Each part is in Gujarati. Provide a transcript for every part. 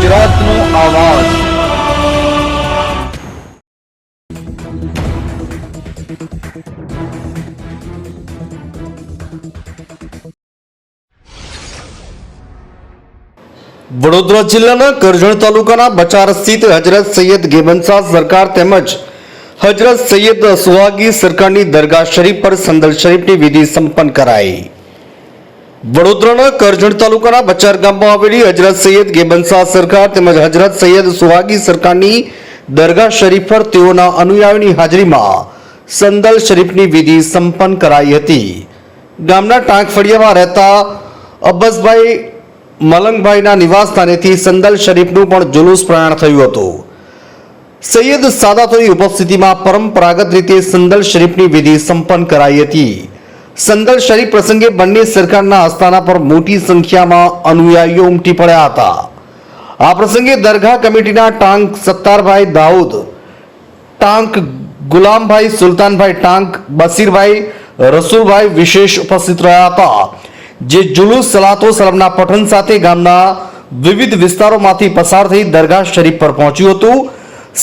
ગુજરાતનો આવાજ। વડોદરા જિલ્લાના કરજણ તાલુકાના બચાર સ્થિત હજરત સૈયદ ગેબનશાહ સરકાર તેમજ હજરત સૈયદ સુહાગી સરકારની દરગાહ શરીફ પર સંદલ શરીફની વિધિ સંપન્ન કરાઈ। વડોદરાના કરજણ તાલુકાના બચાર ગામમાં આવેલી હજરત સૈયદ ગેબનશાહ સરકાર તેમજ હજરત સૈયદ સુહાગી સરકારની દરગાહ શરીફ પર તેઓના અનુયાયીઓની હાજરીમાં સંદલ શરીફની વિધિ સંપન્ન કરાઈ હતી। ગામના ટાંક ફળિયામાં રહેતા અબ્બાસભાઈ મલંગભાઈના નિવાસ સ્થાનેથી સંદલ શરીફનું પણ જુલુસ પ્રયાણ થયું હતું। સૈયદ સાદાતોની ઉપસ્થિતિમાં પરંપરાગત રીતે સંદલ શરીફની વિધિ સંપન્ન કરાઈ હતી। સંદલ શરીફ પ્રસંગે બંને સરકારના આસ્થાના પર મોટી સંખ્યામાં અનુયાયીઓ ઉમટી પડ્યા હતા। આ પ્રસંગે દરગાહ કમિટીના ટાંક સત્તારભાઈ દાઉદ, ટાંક ગુલામભાઈ સુલતાનભાઈ, ટાંક બસીરભાઈ રસુલભાઈ વિશેષ ઉપસ્થિત રહ્યા હતા। જે જુલુસ સલાતો સલામના પઠન સાથે ગામના વિવિધ વિસ્તારોમાંથી પસાર થઈ દરગાહ શરીફ પર પહોંચ્યું હતું।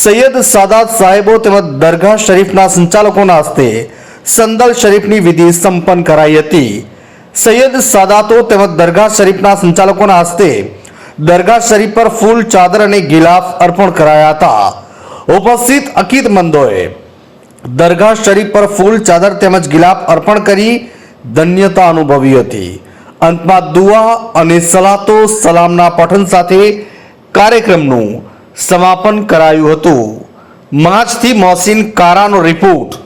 સૈયદ સાદાત સાહેબો તેમજ દરગાહ શરીફના સંચાલકોના હસ્તે સંદલ શરીફની વિધિ સંપન્ન કરાઈ હતી। સૈયદ સાદાતો તેમજ દરગાહ શરીફના સંચાલકોના હસ્તે દરગાહ શરીફ પર ફૂલ, ચાદર અને ગિલાફ અર્પણ કરાયા હતા। ઉપસ્થિત અકીદમંદોએ દરગાહ શરીફ પર ફૂલ, ચાદર તેમજ ગિલાફ અર્પણ કરી ધન્યતા અનુભવી હતી। અંતમાં દુઆ અને સલાતો સલામના પઠન સાથે કાર્યક્રમનું સમાપન કરાયું હતું। માજથી મોહસિન કારાનો રિપોર્ટ।